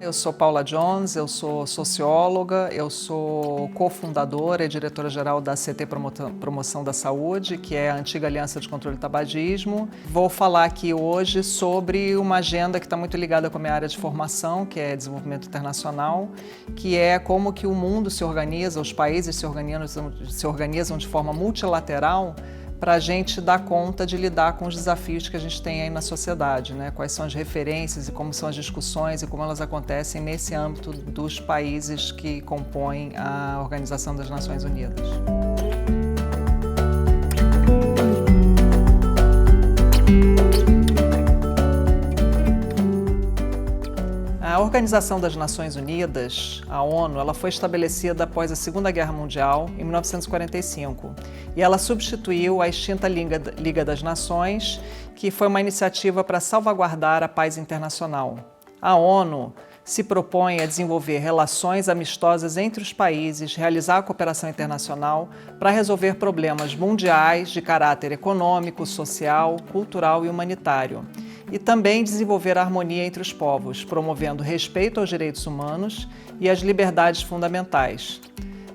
eu sou Paula Jones, eu sou socióloga, eu sou cofundadora e diretora-geral da CT Promoção da Saúde, que é a antiga Aliança de Controle do Tabagismo. Vou falar aqui hoje sobre uma agenda que está muito ligada com a minha área de formação, que é desenvolvimento internacional, que é como que o mundo se organiza, os países se organizam de forma multilateral para a gente dar conta de lidar com os desafios que a gente tem aí na sociedade, né? Quais são as referências e como são as discussões e como elas acontecem nesse âmbito dos países que compõem a Organização das Nações Unidas. A Organização das Nações Unidas, a ONU, ela foi estabelecida após a Segunda Guerra Mundial, em 1945, e ela substituiu a extinta Liga das Nações, que foi uma iniciativa para salvaguardar a paz internacional. A ONU se propõe a desenvolver relações amistosas entre os países, realizar a cooperação internacional para resolver problemas mundiais de caráter econômico, social, cultural e humanitário. E também desenvolver a harmonia entre os povos, promovendo respeito aos direitos humanos e às liberdades fundamentais.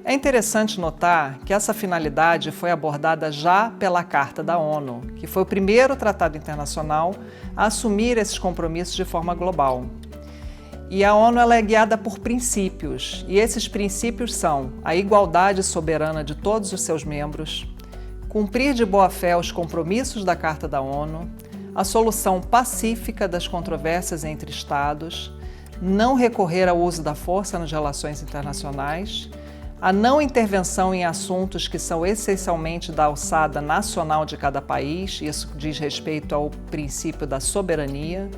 É interessante notar que essa finalidade foi abordada já pela Carta da ONU, que foi o primeiro tratado internacional a assumir esses compromissos de forma global. E a ONU ela é guiada por princípios, e esses princípios são a igualdade soberana de todos os seus membros, cumprir de boa fé os compromissos da Carta da ONU, a solução pacífica das controvérsias entre Estados, não recorrer ao uso da força nas relações internacionais, a não intervenção em assuntos que são essencialmente da alçada nacional de cada país, isso diz respeito ao princípio da soberania,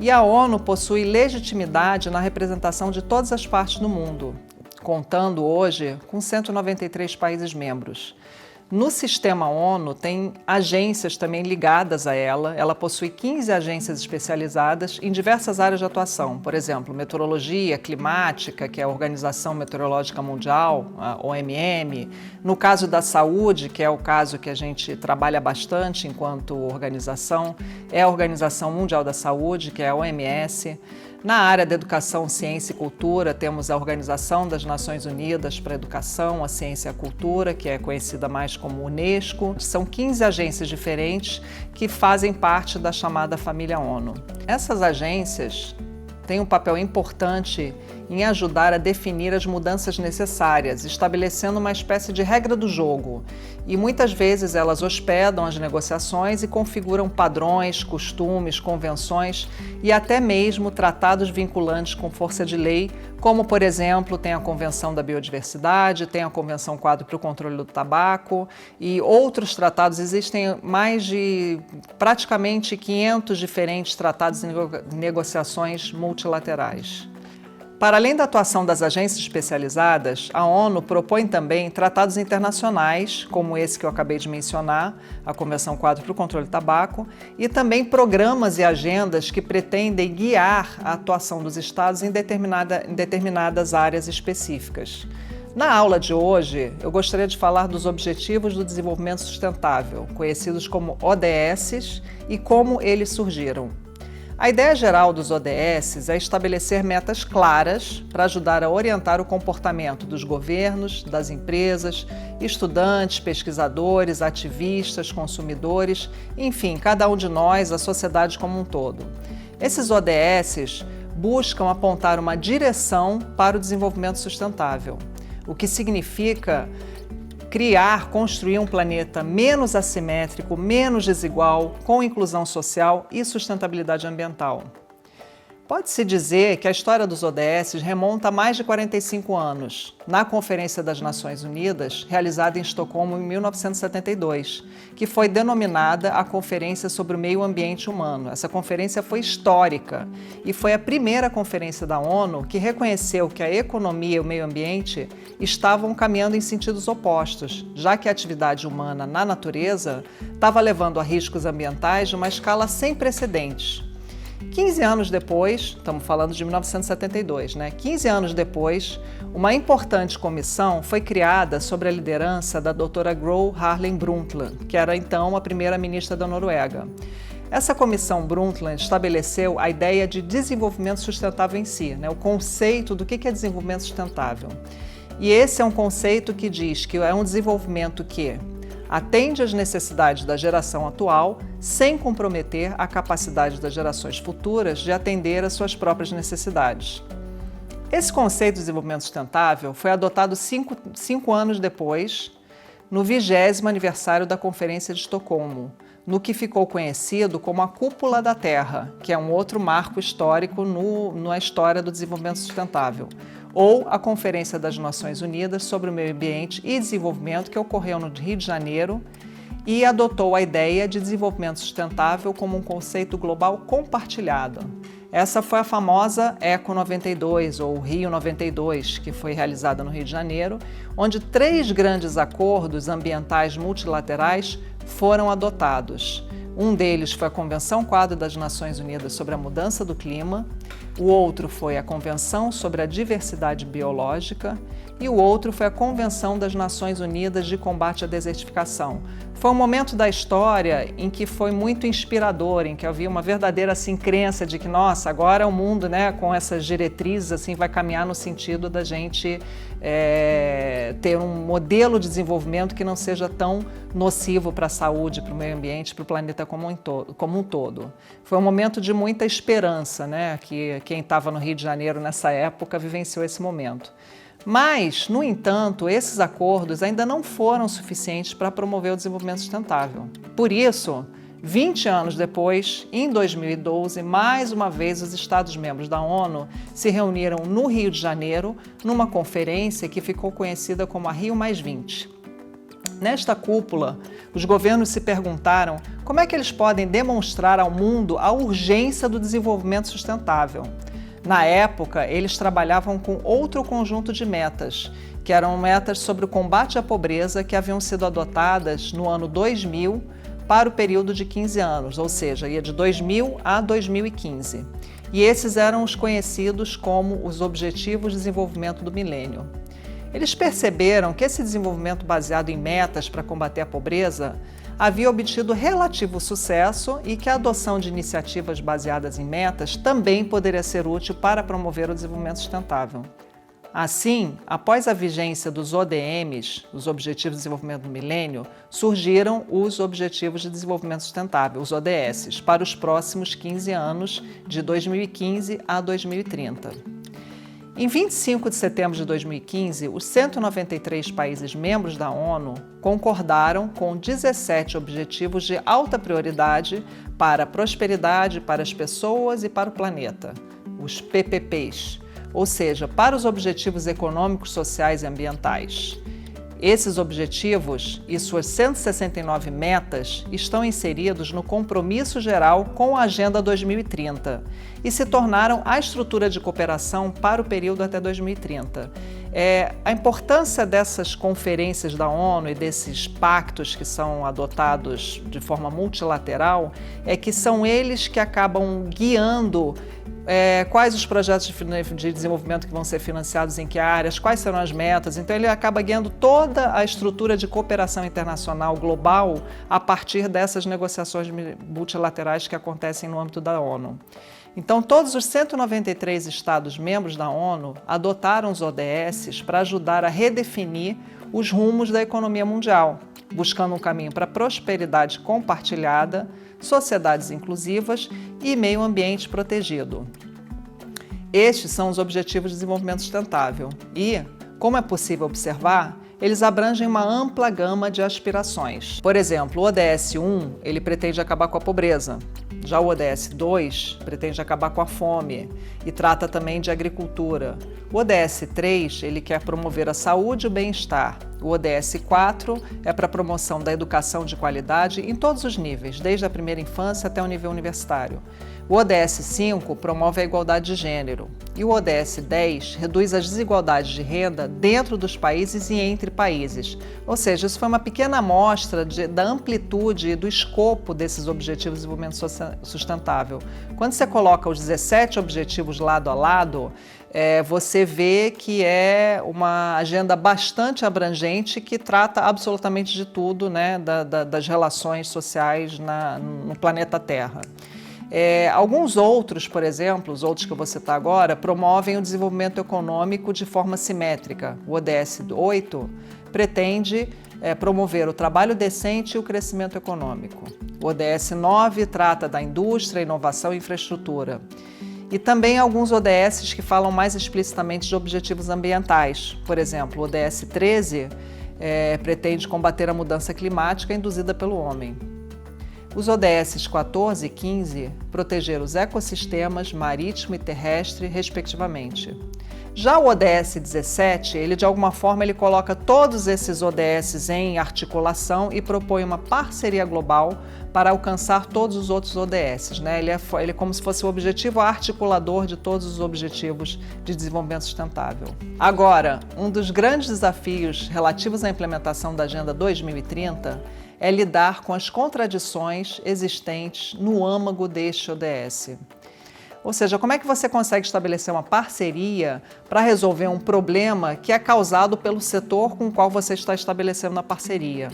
e a ONU possui legitimidade na representação de todas as partes do mundo, contando hoje com 193 países membros. No sistema ONU tem agências também ligadas a ela possui 15 agências especializadas em diversas áreas de atuação, por exemplo, meteorologia, climática, que é a Organização Meteorológica Mundial, a OMM, no caso da saúde, que é o caso que a gente trabalha bastante enquanto organização, é a Organização Mundial da Saúde, que é a OMS. Na área da educação, ciência e cultura, temos a Organização das Nações Unidas para a Educação, a Ciência e a Cultura, que é conhecida mais como Unesco. São 15 agências diferentes que fazem parte da chamada família ONU. Essas agências têm um papel importante em ajudar a definir as mudanças necessárias, estabelecendo uma espécie de regra do jogo. E muitas vezes elas hospedam as negociações e configuram padrões, costumes, convenções e até mesmo tratados vinculantes com força de lei, como, por exemplo, tem a Convenção da Biodiversidade, tem a Convenção Quadro para o Controle do Tabaco e outros tratados. Existem mais de praticamente 500 diferentes tratados e negociações multilaterais. Para além da atuação das agências especializadas, a ONU propõe também tratados internacionais, como esse que eu acabei de mencionar, a Convenção Quadro para o Controle do Tabaco, e também programas e agendas que pretendem guiar a atuação dos Estados em determinadas áreas específicas. Na aula de hoje, eu gostaria de falar dos Objetivos do Desenvolvimento Sustentável, conhecidos como ODS, e como eles surgiram. A ideia geral dos ODS é estabelecer metas claras para ajudar a orientar o comportamento dos governos, das empresas, estudantes, pesquisadores, ativistas, consumidores, enfim, cada um de nós, a sociedade como um todo. Esses ODS buscam apontar uma direção para o desenvolvimento sustentável, o que significa construir um planeta menos assimétrico, menos desigual, com inclusão social e sustentabilidade ambiental. Pode-se dizer que a história dos ODS remonta a mais de 45 anos, na Conferência das Nações Unidas, realizada em Estocolmo em 1972, que foi denominada a Conferência sobre o Meio Ambiente Humano. Essa conferência foi histórica e foi a primeira conferência da ONU que reconheceu que a economia e o meio ambiente estavam caminhando em sentidos opostos, já que a atividade humana na natureza estava levando a riscos ambientais de uma escala sem precedentes. 15 anos depois, estamos falando de 1972, 15 anos depois, uma importante comissão foi criada sob a liderança da doutora Gro Harlem Brundtland, que era então a primeira-ministra da Noruega. Essa comissão Brundtland estabeleceu a ideia de desenvolvimento sustentável em si, né? O conceito do que é desenvolvimento sustentável. E esse é um conceito que diz que é um desenvolvimento que atende às necessidades da geração atual, sem comprometer a capacidade das gerações futuras de atender às suas próprias necessidades. Esse conceito de desenvolvimento sustentável foi adotado cinco anos depois, no 20º aniversário da Conferência de Estocolmo, no que ficou conhecido como a Cúpula da Terra, que é um outro marco histórico na história do desenvolvimento sustentável, ou a Conferência das Nações Unidas sobre o Meio Ambiente e Desenvolvimento, que ocorreu no Rio de Janeiro e adotou a ideia de desenvolvimento sustentável como um conceito global compartilhado. Essa foi a famosa Eco 92, ou Rio 92, que foi realizada no Rio de Janeiro, onde 3 grandes acordos ambientais multilaterais foram adotados. Um deles foi a Convenção Quadro das Nações Unidas sobre a Mudança do Clima, o outro foi a Convenção sobre a Diversidade Biológica e o outro foi a Convenção das Nações Unidas de Combate à Desertificação. Foi um momento da história em que foi muito inspirador, em que havia uma verdadeira crença de que, nossa, agora o mundo, né, com essas diretrizes, vai caminhar no sentido da gente ter um modelo de desenvolvimento que não seja tão nocivo para a saúde, para o meio ambiente, para o planeta como um todo. Foi um momento de muita esperança, né, que quem estava no Rio de Janeiro nessa época vivenciou esse momento. Mas, no entanto, esses acordos ainda não foram suficientes para promover o desenvolvimento sustentável. Por isso, 20 anos depois, em 2012, mais uma vez os Estados-membros da ONU se reuniram no Rio de Janeiro numa conferência que ficou conhecida como a Rio+20. Nesta cúpula, os governos se perguntaram como é que eles podem demonstrar ao mundo a urgência do desenvolvimento sustentável. Na época, eles trabalhavam com outro conjunto de metas, que eram metas sobre o combate à pobreza que haviam sido adotadas no ano 2000 para o período de 15 anos, ou seja, ia de 2000 a 2015. E esses eram os conhecidos como os Objetivos de Desenvolvimento do Milênio. Eles perceberam que esse desenvolvimento baseado em metas para combater a pobreza havia obtido relativo sucesso e que a adoção de iniciativas baseadas em metas também poderia ser útil para promover o desenvolvimento sustentável. Assim, após a vigência dos ODMs, os Objetivos de Desenvolvimento do Milênio, surgiram os Objetivos de Desenvolvimento Sustentável, os ODS, para os próximos 15 anos, de 2015 a 2030. Em 25 de setembro de 2015, os 193 países membros da ONU concordaram com 17 objetivos de alta prioridade para a prosperidade, para as pessoas e para o planeta, os PPPs, ou seja, para os objetivos econômicos, sociais e ambientais. Esses objetivos e suas 169 metas estão inseridos no Compromisso Geral com a Agenda 2030 e se tornaram a estrutura de cooperação para o período até 2030. A importância dessas conferências da ONU e desses pactos que são adotados de forma multilateral é que são eles que acabam guiando quais os projetos de desenvolvimento que vão ser financiados em que áreas, quais serão as metas. Então ele acaba guiando toda a estrutura de cooperação internacional global a partir dessas negociações multilaterais que acontecem no âmbito da ONU. Então todos os 193 Estados-membros da ONU adotaram os ODS para ajudar a redefinir os rumos da economia mundial, buscando um caminho para a prosperidade compartilhada, sociedades inclusivas e meio ambiente protegido. Estes são os Objetivos de Desenvolvimento Sustentável e, como é possível observar, eles abrangem uma ampla gama de aspirações. Por exemplo, o ODS 1, ele pretende acabar com a pobreza. Já o ODS 2 pretende acabar com a fome e trata também de agricultura. O ODS 3, ele quer promover a saúde e o bem-estar. O ODS 4 é para a promoção da educação de qualidade em todos os níveis, desde a primeira infância até o nível universitário. O ODS 5 promove a igualdade de gênero e o ODS 10 reduz as desigualdades de renda dentro dos países e entre países. Ou seja, isso foi uma pequena amostra da amplitude e do escopo desses Objetivos de Desenvolvimento Sustentável. Quando você coloca os 17 objetivos lado a lado, você vê que é uma agenda bastante abrangente que trata absolutamente de tudo, né, das relações sociais no planeta Terra. Alguns outros, por exemplo, os outros que eu vou citar agora, promovem o desenvolvimento econômico de forma simétrica. O ODS 8 pretende promover o trabalho decente e o crescimento econômico. O ODS 9 trata da indústria, inovação e infraestrutura. E também alguns ODS que falam mais explicitamente de objetivos ambientais. Por exemplo, o ODS 13 pretende combater a mudança climática induzida pelo homem. Os ODS 14 e 15 proteger os ecossistemas marítimo e terrestre, respectivamente. Já o ODS 17, ele de alguma forma ele coloca todos esses ODS em articulação e propõe uma parceria global para alcançar todos os outros ODS, né? Ele é como se fosse o objetivo articulador de todos os objetivos de desenvolvimento sustentável. Agora, um dos grandes desafios relativos à implementação da Agenda 2030 é lidar com as contradições existentes no âmago deste ODS. Ou seja, como é que você consegue estabelecer uma parceria para resolver um problema que é causado pelo setor com o qual você está estabelecendo a parceria?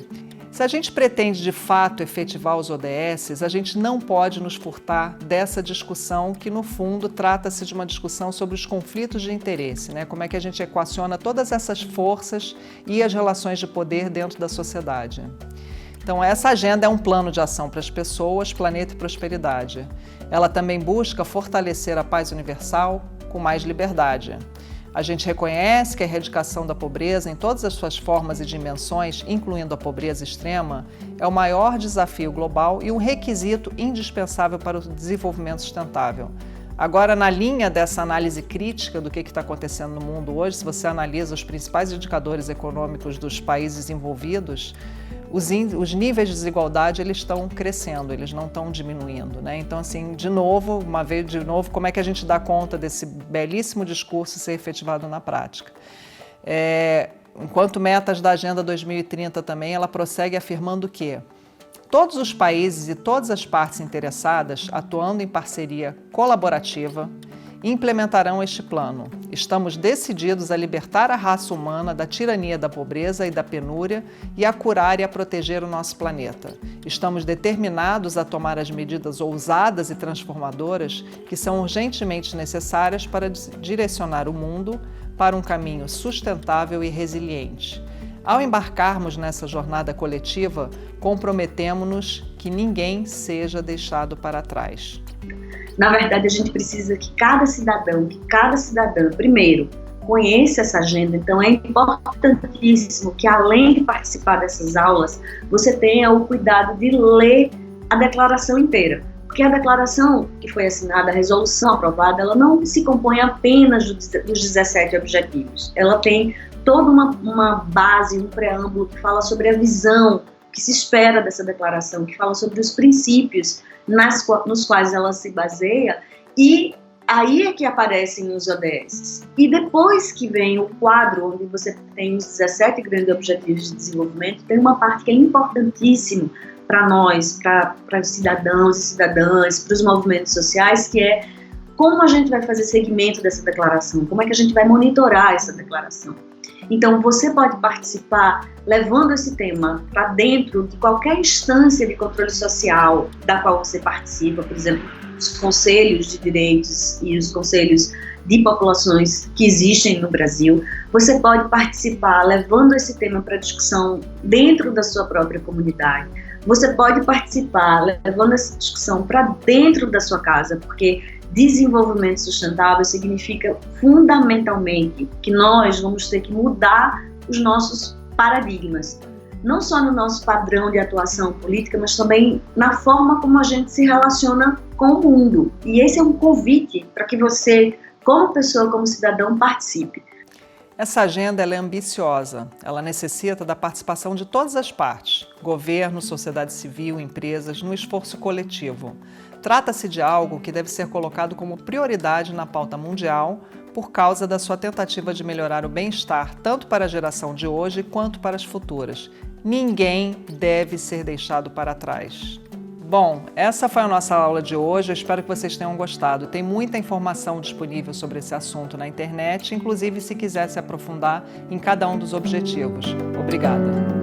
Se a gente pretende de fato efetivar os ODS, a gente não pode nos furtar dessa discussão que no fundo trata-se de uma discussão sobre os conflitos de interesse, né? Como é que a gente equaciona todas essas forças e as relações de poder dentro da sociedade. Então, essa agenda é um plano de ação para as pessoas, planeta e prosperidade. Ela também busca fortalecer a paz universal com mais liberdade. A gente reconhece que a erradicação da pobreza em todas as suas formas e dimensões, incluindo a pobreza extrema, é o maior desafio global e um requisito indispensável para o desenvolvimento sustentável. Agora, na linha dessa análise crítica do que está acontecendo no mundo hoje, se você analisa os principais indicadores econômicos dos países envolvidos, os níveis de desigualdade eles estão crescendo, eles não estão diminuindo, né? Então, assim, de novo, como é que a gente dá conta desse belíssimo discurso ser efetivado na prática? Enquanto metas da Agenda 2030 também, ela prossegue afirmando que todos os países e todas as partes interessadas, atuando em parceria colaborativa, implementarão este plano. Estamos decididos a libertar a raça humana da tirania da pobreza e da penúria e a curar e a proteger o nosso planeta. Estamos determinados a tomar as medidas ousadas e transformadoras que são urgentemente necessárias para direcionar o mundo para um caminho sustentável e resiliente. Ao embarcarmos nessa jornada coletiva, comprometemo-nos que ninguém seja deixado para trás. Na verdade, a gente precisa que cada cidadã, primeiro, conheça essa agenda. Então, é importantíssimo que, além de participar dessas aulas, você tenha o cuidado de ler a declaração inteira. Porque a declaração que foi assinada, a resolução aprovada, ela não se compõe apenas dos 17 objetivos. Ela tem toda uma base, um preâmbulo que fala sobre a visão que se espera dessa declaração, que fala sobre os princípios nos quais ela se baseia, e aí é que aparecem os ODS. E depois que vem o quadro, onde você tem os 17 grandes objetivos de desenvolvimento, tem uma parte que é importantíssima para nós, para os cidadãos e cidadãs, para os movimentos sociais, que é como a gente vai fazer seguimento dessa declaração, como é que a gente vai monitorar essa declaração. Então, você pode participar levando esse tema para dentro de qualquer instância de controle social da qual você participa, por exemplo, os conselhos de direitos e os conselhos de populações que existem no Brasil. Você pode participar levando esse tema para discussão dentro da sua própria comunidade. Você pode participar levando essa discussão para dentro da sua casa, porque desenvolvimento sustentável significa fundamentalmente que nós vamos ter que mudar os nossos paradigmas, não só no nosso padrão de atuação política, mas também na forma como a gente se relaciona com o mundo. E esse é um convite para que você, como pessoa, como cidadão, participe. Essa agenda ela é ambiciosa, ela necessita da participação de todas as partes, governo, sociedade civil, empresas, no esforço coletivo. Trata-se de algo que deve ser colocado como prioridade na pauta mundial por causa da sua tentativa de melhorar o bem-estar tanto para a geração de hoje quanto para as futuras. Ninguém deve ser deixado para trás. Bom, essa foi a nossa aula de hoje, eu espero que vocês tenham gostado. Tem muita informação disponível sobre esse assunto na internet, inclusive se quiser se aprofundar em cada um dos objetivos. Obrigada!